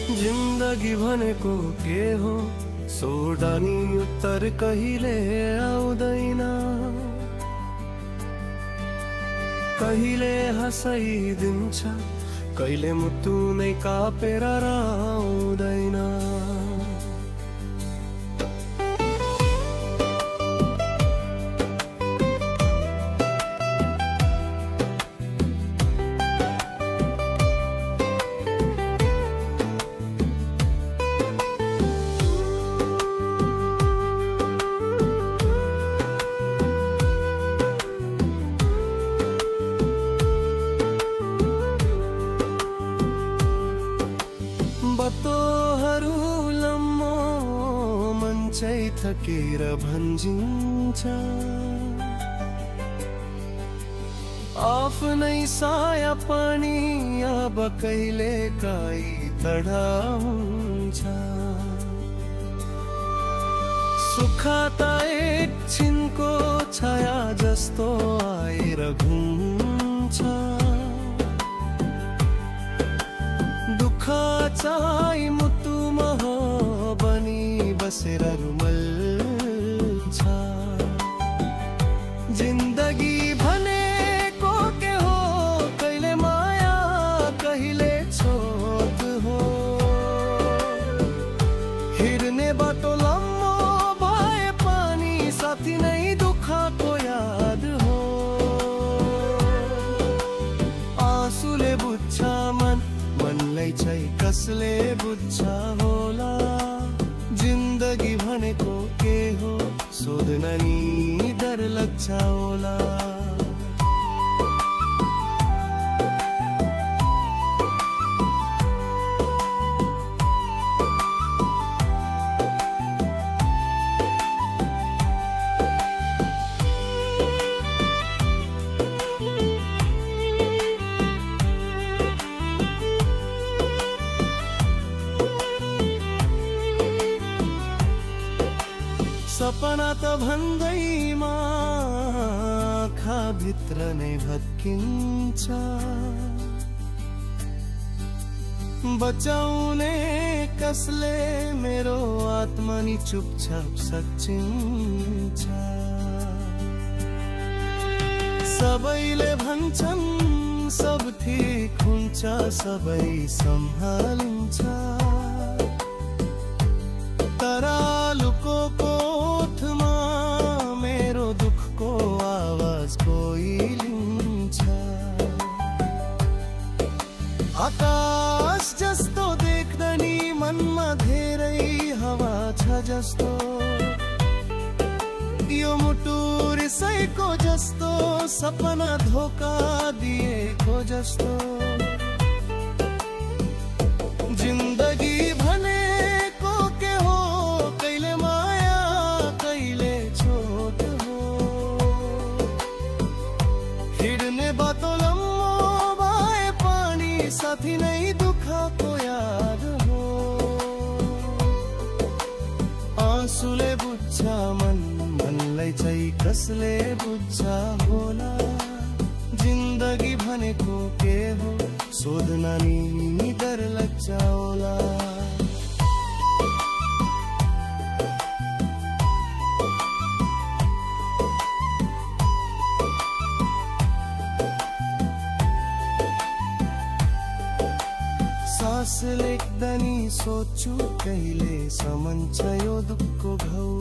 जिन्दगी भनेको के हो सोडानी उत्तर कहिले आउँदैन। कहिले हँसाइदिन्छ कहिले मुटु नै कापेर आउँदैन। बतोहरू लम्मो मन चाहिँ थकेर भन्छिन्छ। आफ्नै साया पनि अब कहिले काहीँ तडा हुन्छ। सुख त एकछिनको छाया जस्तो आएर घुम्छ। चाहि मुटुमा हो बनी बसेर रुमल्छ। जिन्दगी भनेको के हो कहिले माया कहिले छोट हो। हिँड्ने बाटो लम्बो भए पनि साथी नै दुःखको याद हो। आँसुले बुझ्छ मनलाई चाहिँ कसले बुझ्छ होला। जिन्दगी भनेको के हो सोध्न नि डर लाग्छ होला। सपना त भन्दैमा आँखा भित्र नै भत्किन्छ। बचाउने कसले मेरो आत्मा नि चुपचाप सच्चिन्छ। सबैले भन्छन् सब ठीक हुन्छ सबै सम्हालिन्छ। तरालुको कोठमा मेरो दुःखको आवाज कोही लिन्छ। आकाश जस्तो देख्दा नि मनमा धेरै हावा छ जस्तो। यो मुटु रिसाइको जस्तो सपना धोका दिएको जस्तो। जिन्दगी भनेको के हो कहिले माया कहिले छोट हो। हिँड्ने बाटो लम्बो भए पनि साथी नै दुःखको याद हो। आँसुले बुझ्छ मनलाई चाहिँ कसले बुझ्छ होला। जिन्दगी भनेको के हो सोध्न नि डर लाग्छ होला। सास लेख्दा नि सोच्छु कहिले समन्छ यो दुःखको घाउ।